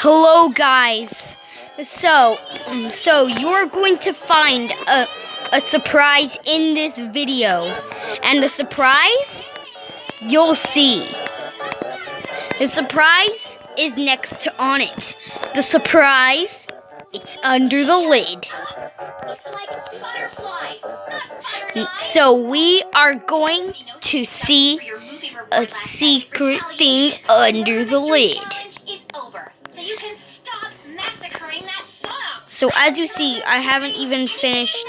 Hello guys. So you're going to find a surprise in this video. And the surprise, you'll see. The surprise is next to on it. The surprise, it's under the lid. So we are going to see a secret thing under the lid. So as you see, I haven't finished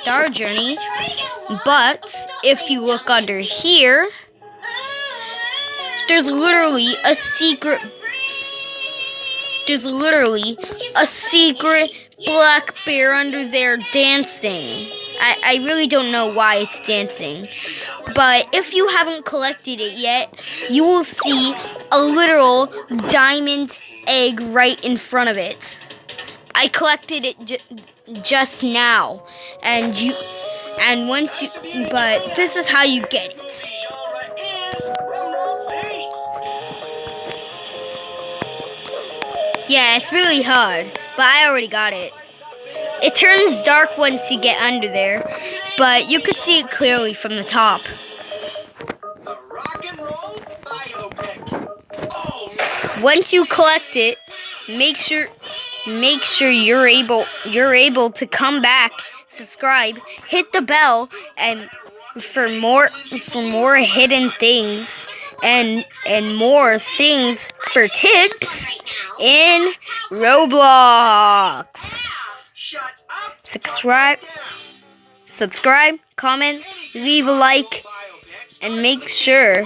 Star Journey, but if you look under here, there's literally a secret black bear under there dancing. I really don't know why it's dancing. But if you haven't collected it yet, you will see a literal diamond egg right in front of it. I collected it just now. But this is how you get it. Yeah, it's really hard, but I already got it. It turns dark once you get under there, but you could see it clearly from the top. Once you collect it, make sure you're able to come back, subscribe, hit the bell, and for more hidden things and more things for tips in Roblox. Subscribe, comment, leave a like, and make sure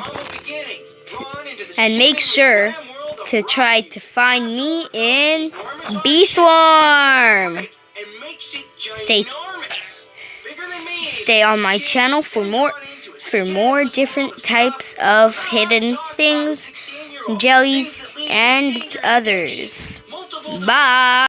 to try to find me in B-Swarm. Stay on my channel for more different types of hidden things, jellies, and others. Bye.